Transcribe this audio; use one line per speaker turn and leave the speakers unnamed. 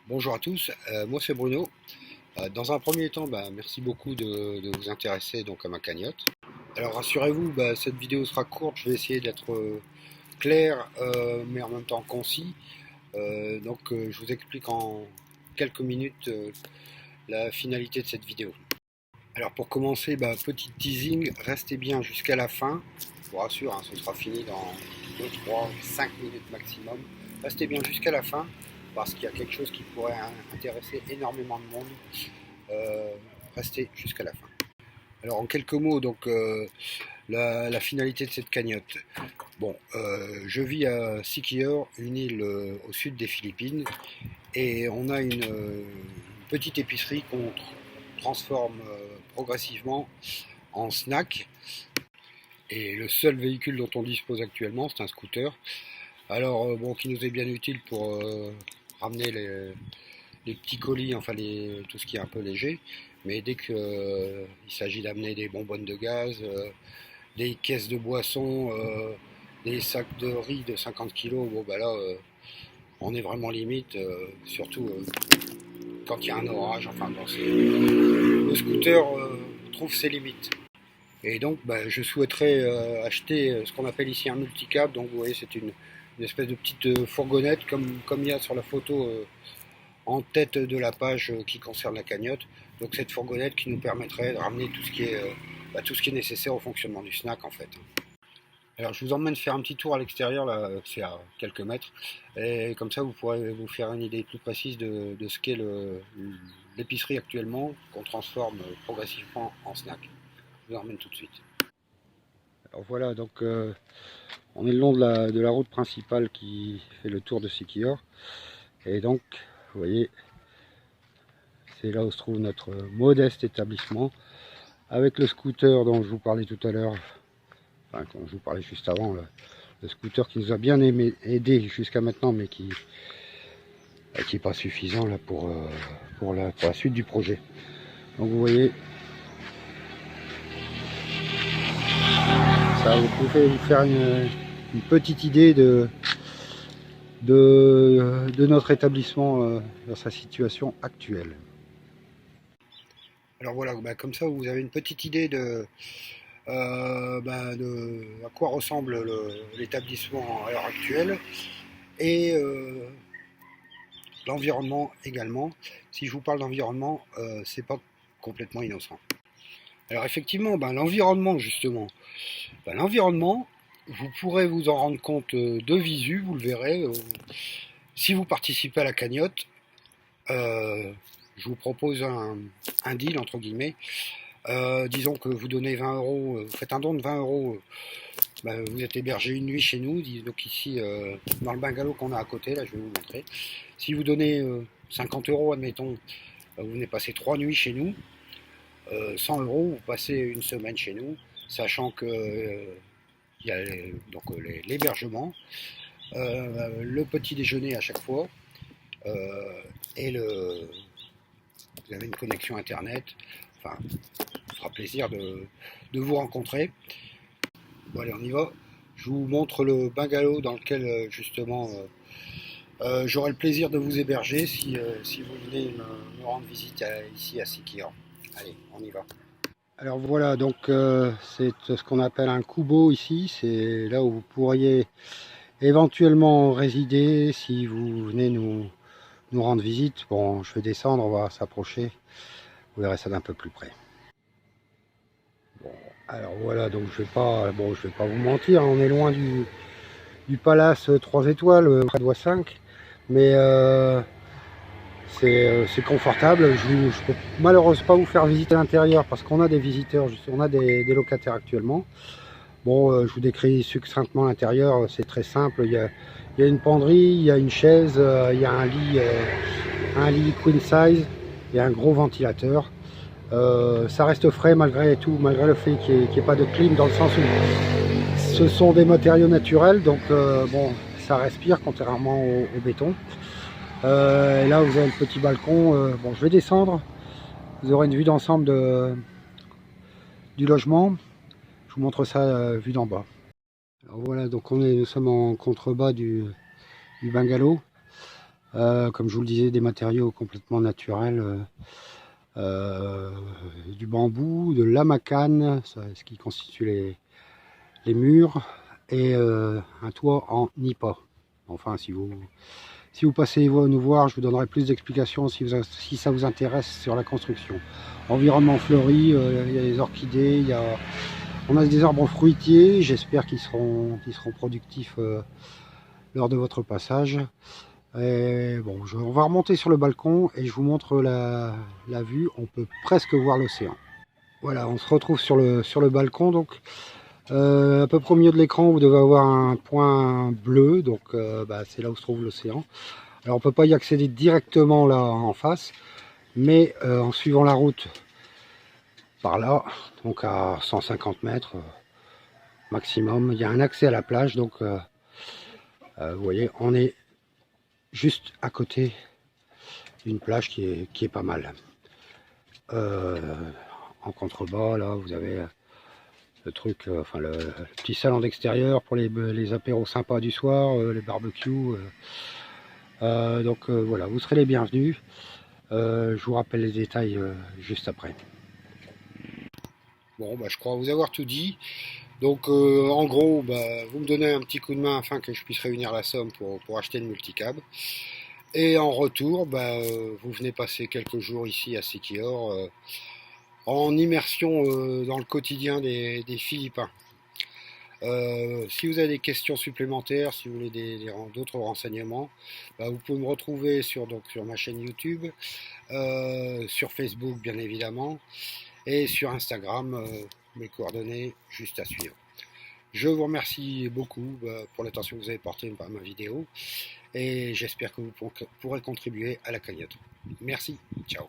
Bonjour à tous, moi c'est Bruno. Dans un premier temps, merci beaucoup de vous intéresser donc à ma cagnotte. Alors rassurez-vous, cette vidéo sera courte, je vais essayer d'être clair mais en même temps concis. Je vous explique en quelques minutes la finalité de cette vidéo. Alors pour commencer, petit teasing, restez bien jusqu'à la fin. Je vous rassure, hein, ce sera fini dans 2, 3, 5 minutes maximum. Restez bien jusqu'à la fin parce qu'il y a quelque chose qui pourrait intéresser énormément de monde. Euh, Restez jusqu'à la fin. Alors en quelques mots, la finalité de cette cagnotte. Bon, je vis à Siquijor, une île au sud des Philippines, et on a une petite épicerie qu'on transforme progressivement en snack. Et le seul véhicule dont on dispose actuellement, c'est un scooter. Alors bon, qui nous est bien utile pour ramener les petits colis, enfin tout ce qui est un peu léger. Mais dès qu'il s'agit d'amener des bonbonnes de gaz, des caisses de boissons, des sacs de riz de 50 kilos, bon là on est vraiment limite, surtout quand il y a un orage. Enfin bon, le scooter trouve ses limites. Et donc je souhaiterais acheter ce qu'on appelle ici un multicab. Donc vous voyez, c'est une espèce de petite fourgonnette comme il y a sur la photo en tête de la page qui concerne la cagnotte. Donc cette fourgonnette qui nous permettrait de ramener tout ce qui est nécessaire au fonctionnement du snack en fait. Alors je vous emmène faire un petit tour à l'extérieur, là c'est à quelques mètres, et comme ça vous pourrez vous faire une idée plus précise de ce qu'est l'épicerie actuellement, qu'on transforme progressivement en snack. Je vous emmène tout de suite. Alors voilà, donc on est le long de la route principale qui fait le tour de Siquijor, et donc vous voyez, c'est là où se trouve notre modeste établissement, avec le scooter dont je vous parlais tout à l'heure, enfin dont je vous parlais juste avant, le scooter qui nous a bien aidé jusqu'à maintenant, mais qui n'est pas suffisant là, pour la suite du projet. Donc vous voyez, ça vous pouvez vous faire une petite idée de notre établissement dans sa situation actuelle. Alors voilà, comme ça vous avez une petite idée de à quoi ressemble l'établissement à l'heure actuelle et l'environnement également. Si je vous parle d'environnement, c'est pas complètement innocent. Alors effectivement, l'environnement justement, l'environnement, vous pourrez vous en rendre compte de visu, vous le verrez. Si vous participez à la cagnotte, je vous propose un deal entre guillemets. Disons que vous donnez 20 euros, vous faites un don de 20 euros, vous êtes hébergé une nuit chez nous, donc ici dans le bungalow qu'on a à côté, là je vais vous montrer. Si vous donnez 50 euros, admettons, vous venez passer 3 nuits chez nous. 100 euros, vous passez une semaine chez nous, sachant que il y a l'hébergement, le petit déjeuner à chaque fois, et vous avez une connexion internet. Enfin, ça fera plaisir de vous rencontrer. Bon allez, on y va. Je vous montre le bungalow dans lequel justement j'aurai le plaisir de vous héberger si vous venez me rendre visite ici à Siquijor. Allez, on y va. Alors voilà, donc c'est ce qu'on appelle un kubo ici, c'est là où vous pourriez éventuellement résider si vous venez nous rendre visite. Bon, je vais descendre, on va s'approcher, vous verrez ça d'un peu plus près. Bon, alors voilà, donc je vais pas vous mentir, on est loin du palace 3 étoiles, près de Voie 5, mais c'est confortable. Je ne peux malheureusement pas vous faire visiter l'intérieur parce qu'on a des visiteurs, on a des locataires actuellement. Bon, je vous décris succinctement l'intérieur, c'est très simple. Il y a une penderie, il y a une chaise, il y a un lit queen size, il y a un gros ventilateur. Ça reste frais malgré tout, malgré le fait qu'il n'y ait pas de clim, dans le sens où ce sont des matériaux naturels, donc bon, ça respire contrairement au béton. Et là vous avez le petit balcon, bon je vais descendre, vous aurez une vue d'ensemble du logement, je vous montre ça vue d'en bas. Alors voilà, donc nous sommes en contrebas du bungalow. Comme je vous le disais, des matériaux complètement naturels, du bambou, de l'amacan, ce qui constitue les murs, et un toit en nipa. Enfin, si vous passez nous voir, je vous donnerai plus d'explications si ça vous intéresse sur la construction. Environnement fleuri, il y a des orchidées, on a des arbres fruitiers, j'espère qu'ils seront productifs lors de votre passage. Et bon, on va remonter sur le balcon et je vous montre la vue, on peut presque voir l'océan. Voilà, on se retrouve sur le balcon, donc à peu près au milieu de l'écran, vous devez avoir un point bleu, donc c'est là où se trouve l'océan. Alors on peut pas y accéder directement là en face, mais en suivant la route par là, donc à 150 mètres maximum, il y a un accès à la plage, donc vous voyez, on est juste à côté d'une plage qui est pas mal. En contrebas, là, vous avez le truc, enfin le petit salon d'extérieur pour les apéros sympas du soir, les barbecues. Donc voilà, vous serez les bienvenus. Je vous rappelle les détails juste après. Bon, je crois vous avoir tout dit. Donc en gros, vous me donnez un petit coup de main afin que je puisse réunir la somme pour acheter le multicab. Et en retour, vous venez passer quelques jours ici à Siquijor en immersion dans le quotidien des Philippins. Si vous avez des questions supplémentaires, si vous voulez d'autres renseignements, vous pouvez me retrouver sur ma chaîne YouTube, sur Facebook bien évidemment, et sur Instagram, mes coordonnées juste à suivre. Je vous remercie beaucoup pour l'attention que vous avez portée à ma vidéo et j'espère que vous pourrez contribuer à la cagnotte. Merci, ciao.